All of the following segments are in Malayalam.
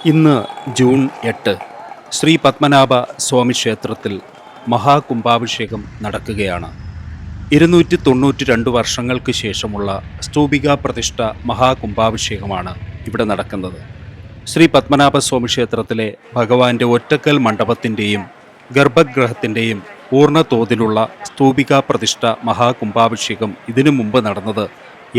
ഇന്ന് ജൂൺ 8 ശ്രീ പത്മനാഭ സ്വാമി ക്ഷേത്രത്തിൽ മഹാകുംഭാഭിഷേകം നടക്കുകയാണ്. 292 വർഷങ്ങൾക്ക് ശേഷമുള്ള സ്തൂപികാ പ്രതിഷ്ഠ മഹാകുംഭാഭിഷേകമാണ് ഇവിടെ നടക്കുന്നത്. ശ്രീ പത്മനാഭ സ്വാമി ക്ഷേത്രത്തിലെ ഭഗവാന്റെ ഒറ്റക്കൽ മണ്ഡപത്തിൻ്റെയും ഗർഭഗൃഹത്തിൻ്റെയും പൂർണ്ണ തോതിലുള്ള സ്തൂപികാ പ്രതിഷ്ഠ മഹാകുംഭാഭിഷേകം ഇതിനു മുമ്പ് നടന്നത്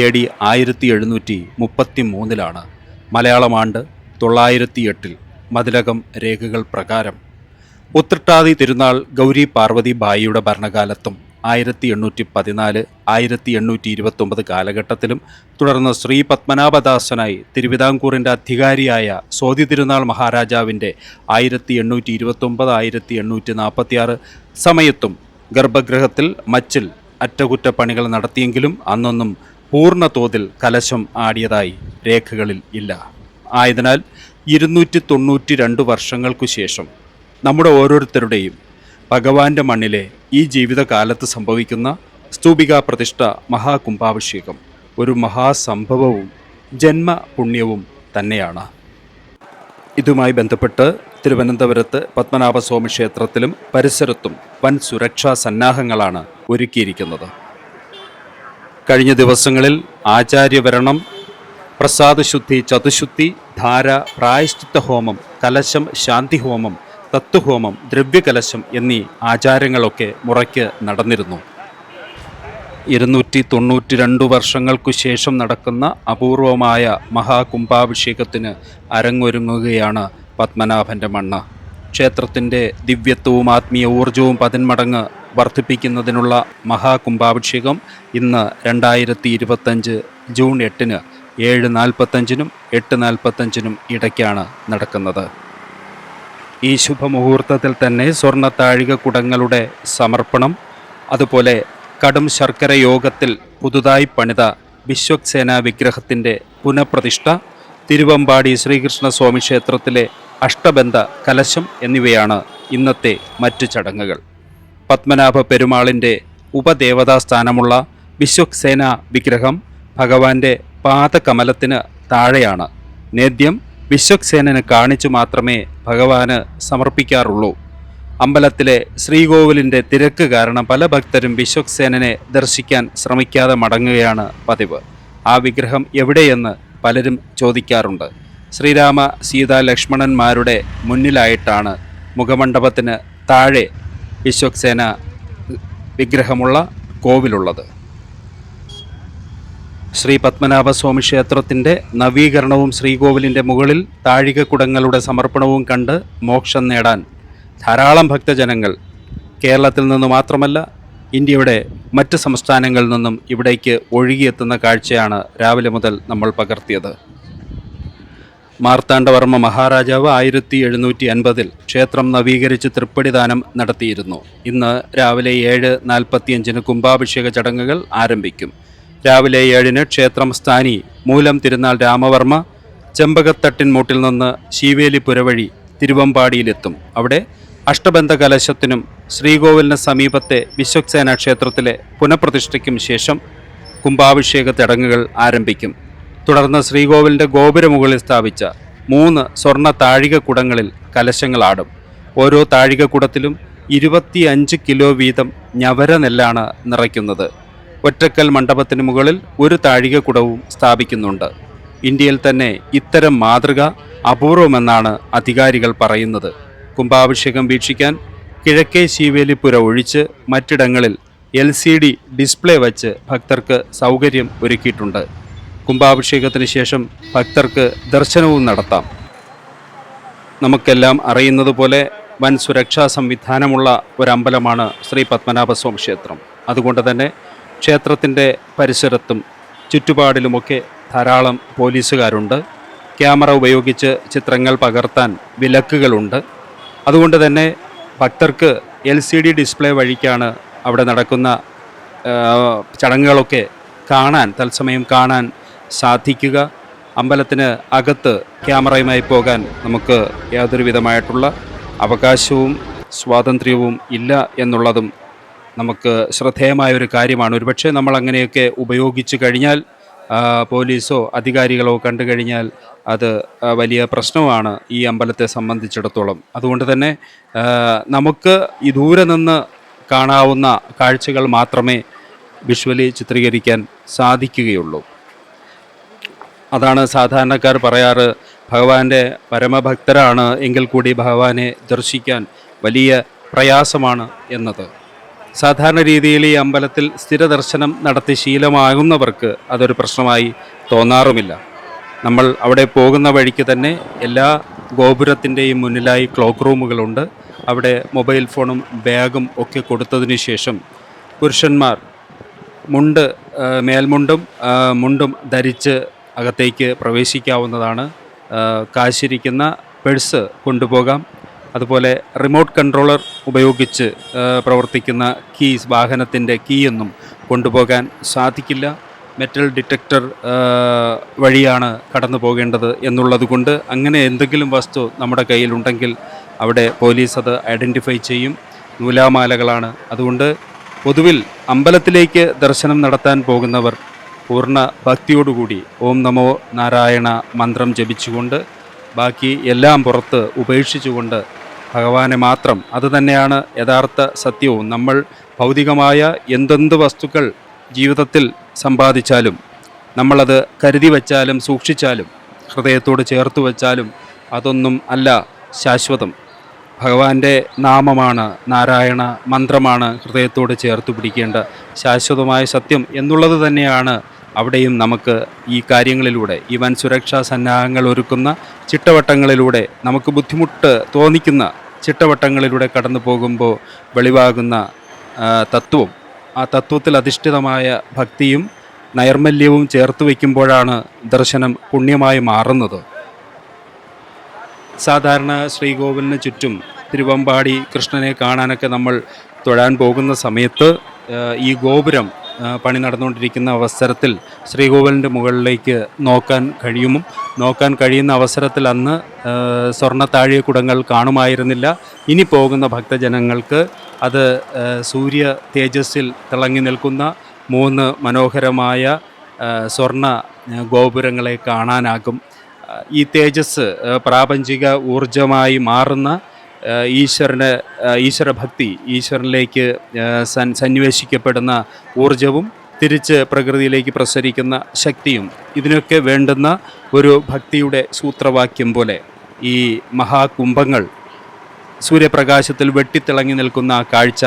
AD 1733 മലയാളം ആണ്ട് 908 മതിലകം രേഖകൾ പ്രകാരം. ഉത്രട്ടാതി തിരുനാൾ ഗൗരി പാർവതി ബായിയുടെ ഭരണകാലത്തും 1814, 1829 കാലഘട്ടത്തിലും തുടർന്ന് ശ്രീ പത്മനാഭദാസനായി തിരുവിതാംകൂറിൻ്റെ അധികാരിയായ സോതി തിരുനാൾ മഹാരാജാവിൻ്റെ 1829, 1846 സമയത്തും ഗർഭഗൃഹത്തിൽ മച്ചിൽ അറ്റകുറ്റപ്പണികൾ നടത്തിയെങ്കിലും അന്നൊന്നും പൂർണ്ണ തോതിൽ കലശം ആടിയതായി രേഖകളിൽ ഇല്ല. ആയതിനാൽ 292 വർഷങ്ങൾക്കു ശേഷം നമ്മുടെ ഓരോരുത്തരുടെയും ഭഗവാന്റെ മണ്ണിലെ ഈ ജീവിതകാലത്ത് സംഭവിക്കുന്ന സ്തൂപികാ പ്രതിഷ്ഠ മഹാകുംഭാഭിഷേകം ഒരു മഹാസംഭവവും ജന്മപുണ്യവും തന്നെയാണ്. ഇതുമായി ബന്ധപ്പെട്ട് തിരുവനന്തപുരത്ത് പത്മനാഭസ്വാമി ക്ഷേത്രത്തിലും പരിസരത്തും വൻ സുരക്ഷാ സന്നാഹങ്ങളാണ് ഒരുക്കിയിരിക്കുന്നത്. കഴിഞ്ഞ ദിവസങ്ങളിൽ ആചാര്യവരണം, പ്രസാദശുദ്ധി, ചതുശുദ്ധി, ധാര, പ്രായശ്ചിത്ത ഹോമം, കലശം, ശാന്തിഹോമം, തത്വഹോമം, ദ്രവ്യകലശം എന്നീ ആചാരങ്ങളൊക്കെ മുറയ്ക്ക് നടന്നിരുന്നു. 292 വർഷങ്ങൾക്കു ശേഷം നടക്കുന്ന അപൂർവമായ മഹാകുംഭാഭിഷേകത്തിന് അരങ്ങൊരുങ്ങുകയാണ് പത്മനാഭൻ്റെ മണ്ണ്. ക്ഷേത്രത്തിൻ്റെ ദിവ്യത്വവും ആത്മീയ ഊർജവും 10 മടങ്ങ് വർദ്ധിപ്പിക്കുന്നതിനുള്ള മഹാകുംഭാഭിഷേകം ഇന്ന് 2025 ജൂൺ 8 7:45 8:45 ഇടയ്ക്കാണ് നടക്കുന്നത്. ഈ ശുഭമുഹൂർത്തത്തിൽ തന്നെ സ്വർണ്ണ താഴിക കുടങ്ങളുടെ സമർപ്പണം, അതുപോലെ കടും ശർക്കര യോഗത്തിൽ പുതുതായി പണിത വിശ്വക്സേന വിഗ്രഹത്തിൻ്റെ പുനഃപ്രതിഷ്ഠ, തിരുവമ്പാടി ശ്രീകൃഷ്ണസ്വാമി ക്ഷേത്രത്തിലെ അഷ്ടബന്ധ കലശം എന്നിവയാണ് ഇന്നത്തെ മറ്റു ചടങ്ങുകൾ. പത്മനാഭ പെരുമാളിൻ്റെ ഉപദേവതാസ്ഥാനമുള്ള വിശ്വക്സേന വിഗ്രഹം ഭഗവാന്റെ പാദകമലത്തിന് താഴെയാണ്. നേദ്യം വിശ്വക്സേനന് കാണിച്ചു മാത്രമേ ഭഗവാന് സമർപ്പിക്കാറുള്ളൂ. അമ്പലത്തിലെ ശ്രീകോവിലിൻ്റെ തിരക്ക് കാരണം പല ഭക്തരും വിശ്വക്സേനനെ ദർശിക്കാൻ ശ്രമിക്കാതെ മടങ്ങുകയാണ് പതിവ്. ആ വിഗ്രഹം എവിടെയെന്ന് പലരും ചോദിക്കാറുണ്ട്. ശ്രീരാമ സീതാ ലക്ഷ്മണന്മാരുടെ മുന്നിലായിട്ടാണ് മുഖമണ്ഡപത്തിന് താഴെ വിശ്വക്സേന വിഗ്രഹമുള്ള കോവിലുള്ളത്. ശ്രീ പത്മനാഭസ്വാമി ക്ഷേത്രത്തിൻ്റെ നവീകരണവും ശ്രീകോവിലിൻ്റെ മുകളിൽ താഴികക്കുടങ്ങളുടെ സമർപ്പണവും കണ്ട് മോക്ഷം നേടാൻ ധാരാളം ഭക്തജനങ്ങൾ കേരളത്തിൽ നിന്ന് മാത്രമല്ല ഇന്ത്യയുടെ മറ്റ് സംസ്ഥാനങ്ങളിൽ നിന്നും ഇവിടേക്ക് ഒഴുകിയെത്തുന്ന കാഴ്ചയാണ് രാവിലെ മുതൽ നമ്മൾ പകർത്തിയത്. മാർത്താണ്ഡവർമ്മ മഹാരാജാവ് 1750 ക്ഷേത്രം നവീകരിച്ച് തൃപ്പടിദാനം നടത്തിയിരുന്നു. ഇന്ന് രാവിലെ 7:45 കുംഭാഭിഷേക ചടങ്ങുകൾ ആരംഭിക്കും. രാവിലെ 7 ക്ഷേത്രം സ്ഥാനി മൂലം തിരുനാൾ രാമവർമ്മ ചെമ്പകത്തട്ടിൻമൂട്ടിൽ നിന്ന് ശീവേലിപ്പുര വഴി തിരുവമ്പാടിയിലെത്തും. അവിടെ അഷ്ടബന്ധ കലശത്തിനും ശ്രീകോവിലിന് സമീപത്തെ വിശ്വക്സേന ക്ഷേത്രത്തിലെ പുനഃപ്രതിഷ്ഠയ്ക്കും ശേഷം കുംഭാഭിഷേക ചടങ്ങുകൾ ആരംഭിക്കും. തുടർന്ന് ശ്രീകോവിലിൻ്റെ ഗോപുരമുകളിൽ സ്ഥാപിച്ച 3 സ്വർണ്ണ താഴികക്കുടങ്ങളിൽ കലശങ്ങളാടും. ഓരോ താഴികക്കുടത്തിലും 25 കിലോ വീതം ഞവര നെല്ലാണ് നിറയ്ക്കുന്നത്. ഒറ്റക്കൽ മണ്ഡപത്തിന് മുകളിൽ ഒരു താഴികക്കുടവും സ്ഥാപിക്കുന്നുണ്ട്. ഇന്ത്യയിൽ തന്നെ ഇത്തരം മാതൃക അപൂർവമെന്നാണ് അധികാരികൾ പറയുന്നത്. കുംഭാഭിഷേകം വീക്ഷിക്കാൻ കിഴക്കേ ശീവേലിപ്പുര ഒഴിച്ച് മറ്റിടങ്ങളിൽ LCD ഡിസ്പ്ലേ വച്ച് ഭക്തർക്ക് സൗകര്യം ഒരുക്കിയിട്ടുണ്ട്. കുംഭാഭിഷേകത്തിന് ശേഷം ഭക്തർക്ക് ദർശനവും നടത്താം. നമുക്കെല്ലാം അറിയുന്നതുപോലെ വൻ സുരക്ഷാ സംവിധാനമുള്ള ഒരമ്പലമാണ് ശ്രീ പത്മനാഭസ്വാമി ക്ഷേത്രം. അതുകൊണ്ട് തന്നെ ക്ഷേത്രത്തിൻ്റെ പരിസരത്തും ചുറ്റുപാടിലുമൊക്കെ ധാരാളം പോലീസുകാരുണ്ട്. ക്യാമറ ഉപയോഗിച്ച് ചിത്രങ്ങൾ പകർത്താൻ വിലക്കുകളുണ്ട്. അതുകൊണ്ട് തന്നെ ഭക്തർക്ക് LCD ഡിസ്പ്ലേ വഴിക്കാണ് അവിടെ നടക്കുന്ന ചടങ്ങുകളൊക്കെ തത്സമയം കാണാൻ സാധിക്കുക. അമ്പലത്തിന് അകത്ത് ക്യാമറയുമായി പോകാൻ നമുക്ക് യാതൊരു വിധമായിട്ടുള്ള അവകാശവും സ്വാതന്ത്ര്യവും ഇല്ല എന്നുള്ളതും നമുക്ക് ശ്രദ്ധേയമായൊരു കാര്യമാണ്. ഒരുപക്ഷെ നമ്മൾ അങ്ങനെയൊക്കെ ഉപയോഗിച്ചു കഴിഞ്ഞാൽ പോലീസോ അധികാരികളോ കണ്ടു കഴിഞ്ഞാൽ അത് വലിയ പ്രശ്നമാണ് ഈ അമ്പലത്തെ സംബന്ധിച്ചിടത്തോളം. അതുകൊണ്ട് തന്നെ നമുക്ക് ഈ ദൂരെ നിന്ന് കാണാവുന്ന കാഴ്ചകൾ മാത്രമേ വിഷ്വലി ചിത്രീകരിക്കാൻ സാധിക്കുകയുള്ളൂ. അതാണ് സാധാരണക്കാർ പറയാറ്, ഭഗവാന്റെ പരമഭക്തരാണ് എങ്കിൽ കൂടി ഭഗവാനെ ദർശിക്കാൻ വലിയ പ്രയാസമാണ് എന്നത്. സാധാരണ രീതിയിൽ ഈ അമ്പലത്തിൽ സ്ഥിര ദർശനം നടത്തി ശീലമാകുന്നവർക്ക് അതൊരു പ്രശ്നമായി തോന്നാറുമില്ല. നമ്മൾ അവിടെ പോകുന്ന വഴിക്ക് തന്നെ എല്ലാ ഗോപുരത്തിൻ്റെയും മുന്നിലായി ക്ലോക്ക് റൂമുകളുണ്ട്. അവിടെ മൊബൈൽ ഫോണും ബാഗും ഒക്കെ കൊടുത്തതിന് ശേഷം പുരുഷന്മാർ മുണ്ടും ധരിച്ച് അകത്തേക്ക് പ്രവേശിക്കാവുന്നതാണ്. കാശിരിക്കുന്ന പേഴ്സ് കൊണ്ടുപോകാം. അതുപോലെ റിമോട്ട് കൺട്രോളർ ഉപയോഗിച്ച് പ്രവർത്തിക്കുന്ന വാഹനത്തിൻ്റെ കീയൊന്നും കൊണ്ടുപോകാൻ സാധിക്കില്ല. മെറ്റൽ ഡിറ്റക്ടർ വഴിയാണ് കടന്നു പോകേണ്ടത് എന്നുള്ളത് കൊണ്ട് അങ്ങനെ എന്തെങ്കിലും വസ്തു നമ്മുടെ കയ്യിലുണ്ടെങ്കിൽ അവിടെ പോലീസ് അത് ഐഡൻറ്റിഫൈ ചെയ്യും. നൂലാമാലകളാണ്. അതുകൊണ്ട് പൊതുവിൽ അമ്പലത്തിലേക്ക് ദർശനം നടത്താൻ പോകുന്നവർ പൂർണ്ണ ഭക്തിയോടുകൂടി ഓം നമോ നാരായണ മന്ത്രം ജപിച്ചുകൊണ്ട് ബാക്കി എല്ലാം പുറത്ത് ഉപേക്ഷിച്ചുകൊണ്ട് ഭഗവാനെ മാത്രം, അതുതന്നെയാണ് യഥാർത്ഥ സത്യവും. നമ്മൾ ഭൗതികമായ എന്തെന്ത് വസ്തുക്കൾ ജീവിതത്തിൽ സമ്പാദിച്ചാലും നമ്മളത് കരുതി വച്ചാലും സൂക്ഷിച്ചാലും ഹൃദയത്തോട് ചേർത്ത് വച്ചാലും അതൊന്നും അല്ല ശാശ്വതം. ഭഗവാന്റെ നാമമാണ്, നാരായണ മന്ത്രമാണ് ഹൃദയത്തോട് ചേർത്ത് പിടിക്കേണ്ട ശാശ്വതമായ സത്യം എന്നുള്ളത് തന്നെയാണ് അവിടെയും നമുക്ക് ഈ കാര്യങ്ങളിലൂടെ, ഈ വൻ സുരക്ഷാ സന്നാഹങ്ങൾ ഒരുക്കുന്ന ചിട്ടവട്ടങ്ങളിലൂടെ, നമുക്ക് ബുദ്ധിമുട്ട് തോന്നിക്കുന്ന ചിട്ടവട്ടങ്ങളിലൂടെ കടന്നു പോകുമ്പോൾ വെളിവാകുന്ന തത്വം, ആ തത്വത്തിൽ അധിഷ്ഠിതമായ ഭക്തിയും നൈർമല്യവും ചേർത്ത് വയ്ക്കുമ്പോഴാണ് ദർശനം പുണ്യമായി മാറുന്നത്. സാധാരണ ശ്രീകോവിലിന് ചുറ്റും തിരുവമ്പാടി കൃഷ്ണനെ കാണാനൊക്കെ നമ്മൾ തൊഴാൻ പോകുന്ന സമയത്ത് ഈ ഗോപുരം പണി നടന്നുകൊണ്ടിരിക്കുന്ന അവസരത്തിൽ ശ്രീകോവിലിൻ്റെ മുകളിലേക്ക് നോക്കാൻ കഴിയുന്ന അവസരത്തിൽ അന്ന് സ്വർണ്ണ താഴികക്കുടങ്ങൾ കാണുമായിരുന്നില്ല. ഇനി പോകുന്ന ഭക്തജനങ്ങൾക്ക് അത് സൂര്യ തേജസ്സിൽ തിളങ്ങി നിൽക്കുന്ന 3 മനോഹരമായ സ്വർണ്ണ ഗോപുരങ്ങളെ കാണാനാകും. ഈ തേജസ് പ്രാപഞ്ചിക ഊർജമായി മാറുന്ന ഈശ്വരഭക്തി, ഈശ്വരനിലേക്ക് സന്നിവേശിക്കപ്പെടുന്ന ഊർജവും തിരിച്ച് പ്രകൃതിയിലേക്ക് പ്രസരിക്കുന്ന ശക്തിയും, ഇതിനൊക്കെ വേണ്ടുന്ന ഒരു ഭക്തിയുടെ സൂത്രവാക്യം പോലെ ഈ മഹാകുംഭങ്ങൾ സൂര്യപ്രകാശത്തിൽ വെട്ടിത്തിളങ്ങി നിൽക്കുന്ന ആ കാഴ്ച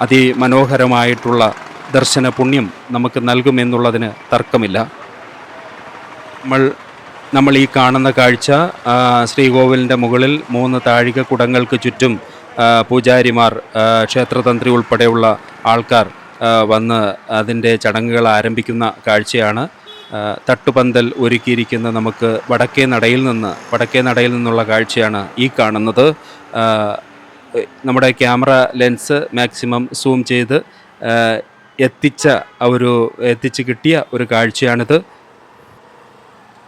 അതിമനോഹരമായിട്ടുള്ള ദർശന പുണ്യം നമുക്ക് നൽകുമെന്നുള്ളതിന് തർക്കമില്ല. നമ്മൾ ഈ കാണുന്ന കാഴ്ച ശ്രീകോവിലിൻ്റെ മുകളിൽ 3 താഴികക്കുടങ്ങൾക്ക് ചുറ്റും പൂജാരിമാർ, ക്ഷേത്രതന്ത്രി ഉൾപ്പെടെയുള്ള ആൾക്കാർ വന്ന് അതിൻ്റെ ചടങ്ങുകൾ ആരംഭിക്കുന്ന കാഴ്ചയാണ്. തട്ടുപന്തൽ ഒരുക്കിയിരിക്കുന്ന നമുക്ക് വടക്കേ നടയിൽ നിന്നുള്ള കാഴ്ചയാണ് ഈ കാണുന്നത്. നമ്മുടെ ക്യാമറ ലെൻസ് മാക്സിമം സൂം ചെയ്ത് എത്തിച്ച് കിട്ടിയ ഒരു കാഴ്ചയാണിത്.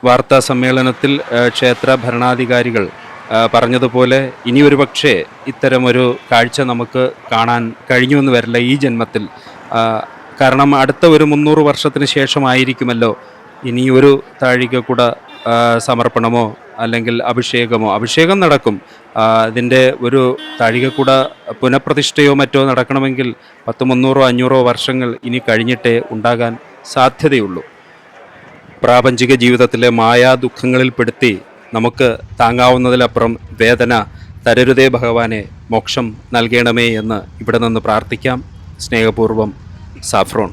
വാർത്താ സമ്മേളനത്തിൽ ക്ഷേത്ര ഭരണാധികാരികൾ പറഞ്ഞതുപോലെ ഇനിയൊരു പക്ഷേ ഇത്തരമൊരു കാഴ്ച നമുക്ക് കാണാൻ കഴിഞ്ഞുവെന്ന് വരില്ല ഈ ജന്മത്തിൽ. കാരണം അടുത്ത ഒരു 300 വർഷത്തിന് ശേഷമായിരിക്കുമല്ലോ ഇനിയൊരു താഴികക്കുട സമർപ്പണമോ അല്ലെങ്കിൽ അഭിഷേകം നടക്കും. ഇതിൻ്റെ ഒരു താഴികക്കുട പുനഃപ്രതിഷ്ഠയോ മറ്റോ നടക്കണമെങ്കിൽ 300 500 വർഷങ്ങൾ ഇനി കഴിഞ്ഞിട്ടേ ഉണ്ടാകാൻ സാധ്യതയുള്ളൂ. പ്രാപഞ്ചിക ജീവിതത്തിലെ മായാ ദുഃഖങ്ങളിൽപ്പെടുത്തി നമുക്ക് താങ്ങാവുന്നതിലപ്പുറം വേദന തരരുതേ ഭഗവാനെ, മോക്ഷം നൽകണമേ എന്ന് ഇവിടെ നിന്ന് പ്രാർത്ഥിക്കാം. സ്നേഹപൂർവ്വം, സാഫ്രോൺ.